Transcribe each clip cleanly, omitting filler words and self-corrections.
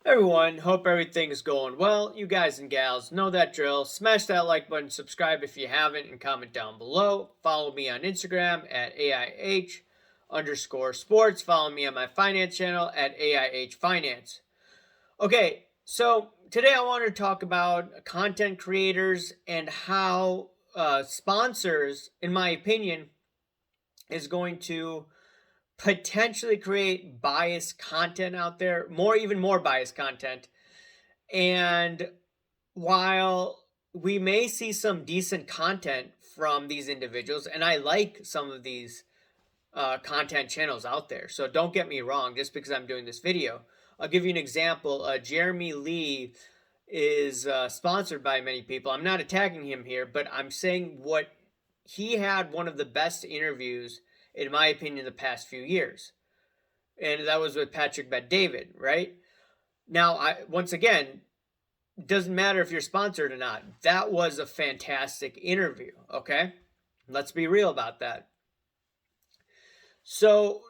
Everyone, hope everything's going well. You guys and gals know that drill. Smash that like button, subscribe if you haven't, and comment down below. Follow me on Instagram at AIH underscore sports. Follow me on my finance channel at AIH Finance. Okay, so today I want to talk about content creators and how sponsors, in my opinion, is going to potentially create biased content out there, even more biased content. And while we may see some decent content from these individuals, and I like some of these content channels out there, so don't get me wrong, just because I'm doing this video. I'll give you an example. Jeremy Lee is sponsored by many people. I'm not attacking him here, but I'm saying what he had one of the best interviews, in my opinion, the past few years. And that was with Patrick Bet-David, right? Now, once again, doesn't matter if you're sponsored or not. That was a fantastic interview, okay? Let's be real about that. So,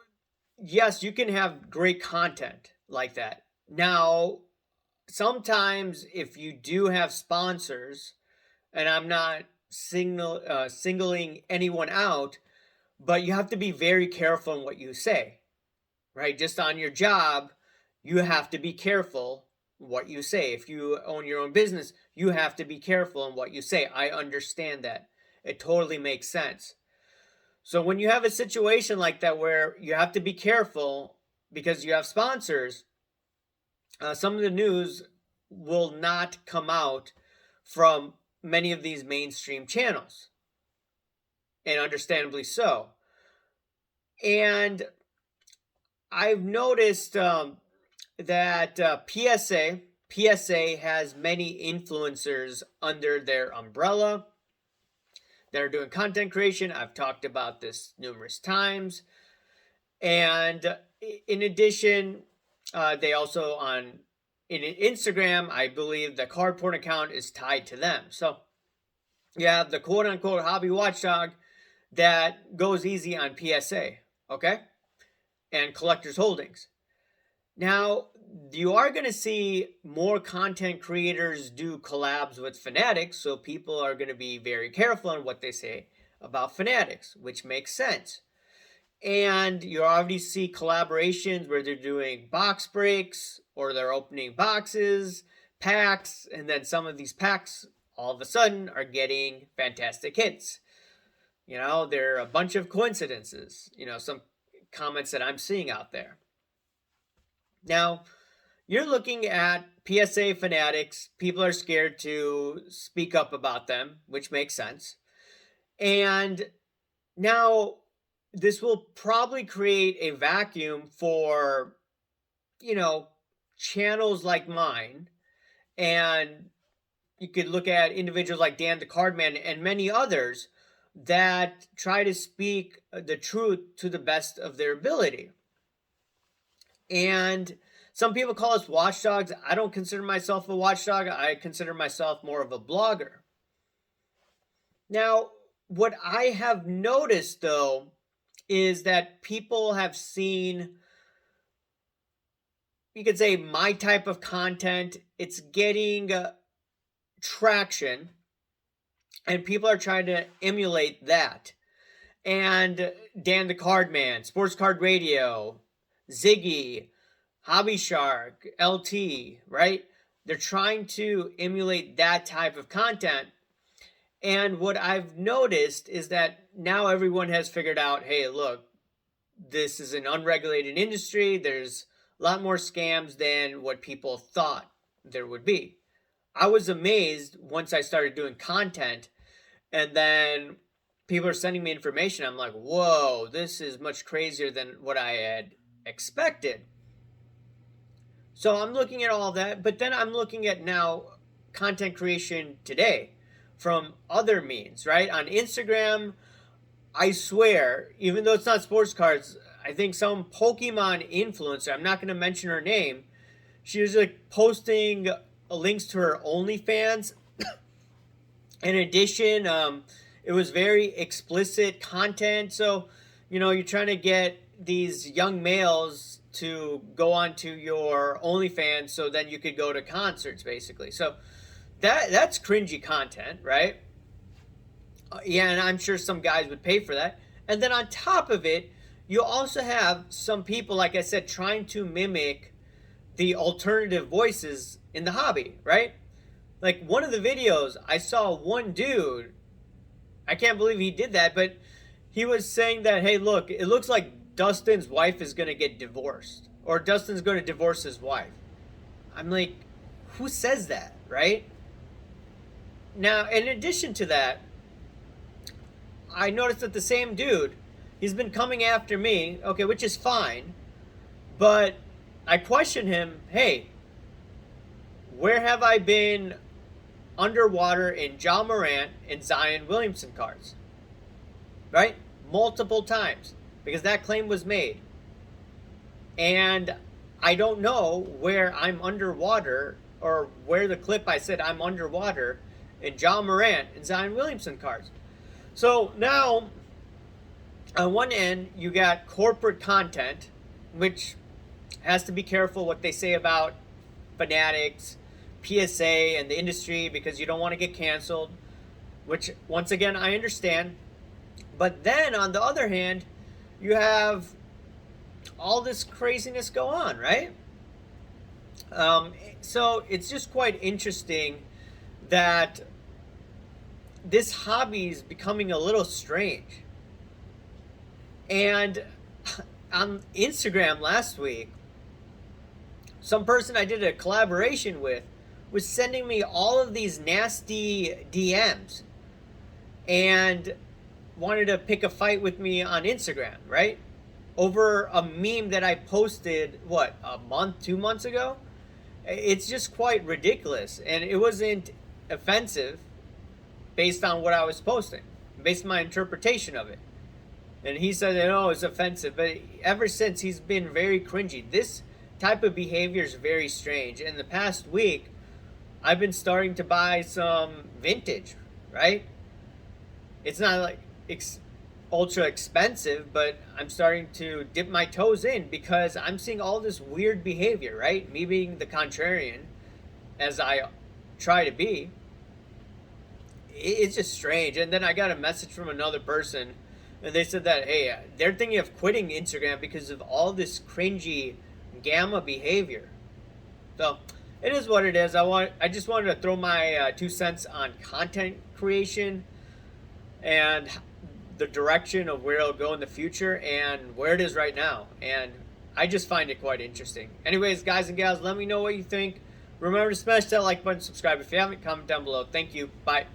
yes, you can have great content like that. Now, sometimes if you do have sponsors, and I'm not singling anyone out, but you have to be very careful in what you say, right? Just on your job, you have to be careful what you say. If you own your own business, you have to be careful in what you say. I understand that. It totally makes sense. So when you have a situation like that where you have to be careful because you have sponsors, some of the news will not come out from many of these mainstream channels, and understandably so. And I've noticed that PSA has many influencers under their umbrella that are doing content creation. I've talked about this numerous times. And in addition, they also in Instagram, I believe the Cardporn account is tied to them. So you have the quote unquote hobby watchdog that goes easy on PSA, okay? And Collectors Holdings. Now, you are going to see more content creators do collabs with Fanatics, so people are going to be very careful on what they say about Fanatics, which makes sense. And you already see collaborations where they're doing box breaks or they're opening boxes, packs, and then some of these packs all of a sudden are getting fantastic hits. You know, there are a bunch of coincidences, some comments that I'm seeing out there. Now, you're looking at PSA Fanatics. People are scared to speak up about them, which makes sense. And now this will probably create a vacuum for, channels like mine. And you could look at individuals like Dan the Cardman and many others that try to speak the truth to the best of their ability. And some people call us watchdogs. I don't consider myself a watchdog. I consider myself more of a blogger. Now, what I have noticed, though, is that people have seen, you could say, my type of content. It's getting traction, and people are trying to emulate that. And Dan the Cardman, Sports Card Radio, Ziggy, Hobby Shark, LT, right? They're trying to emulate that type of content. And what I've noticed is that now everyone has figured out, hey, look, this is an unregulated industry. There's a lot more scams than what people thought there would be. I was amazed once I started doing content, and then people are sending me information. I'm like, whoa, this is much crazier than what I had expected. So I'm looking at all that, but then I'm looking at now content creation today from other means, right? On Instagram, I swear, even though it's not sports cards, I think some Pokemon influencer, I'm not going to mention her name, she was like posting links to her OnlyFans. In addition, it was very explicit content. So, you're trying to get these young males to go onto your OnlyFans so then you could go to concerts, basically. So that's cringy content, right? Yeah, and I'm sure some guys would pay for that. And then on top of it, you also have some people, like I said, trying to mimic the alternative voices in the hobby, right? Like one of the videos, I saw one dude, I can't believe he did that, but he was saying that, hey, look, it looks like Dustin's wife is going to get divorced, or Dustin's going to divorce his wife. I'm like, who says that, right? Now, in addition to that, I noticed that the same dude, he's been coming after me, okay, which is fine, but I question him, hey, where have I been underwater in John Morant and Zion Williamson cards? Right? Multiple times, because that claim was made. And I don't know where I'm underwater, or where the clip I said I'm underwater in John Morant and Zion Williamson cards. So now, on one end, you got corporate content, which has to be careful what they say about Fanatics, PSA, and the industry, because you don't want to get canceled, which, once again, I understand. But then, on the other hand, you have all this craziness go on, right? So it's just quite interesting that this hobby is becoming a little strange. And on Instagram last week, some person I did a collaboration with was sending me all of these nasty DMs and wanted to pick a fight with me on Instagram, right? Over a meme that I posted, what, a month, 2 months ago? It's just quite ridiculous. And it wasn't offensive based on what I was posting, based on my interpretation of it. And he said, oh, it's offensive. But ever since, he's been very cringy. This type of behavior is very strange. In the past week, I've been starting to buy some vintage, right? It's not like ultra expensive, but I'm starting to dip my toes in because I'm seeing all this weird behavior, right? Me being the contrarian, as I try to be. It's just strange. And then I got a message from another person, and they said that, hey, they're thinking of quitting Instagram because of all this cringy gamma behavior. So it is what it is. I just wanted to throw my 2 cents on content creation and the direction of where it'll go in the future and where it is right now. And I just find it quite interesting. Anyways, guys and gals, let me know what you think. Remember to smash that like button, subscribe if you haven't, comment down below. Thank you. Bye.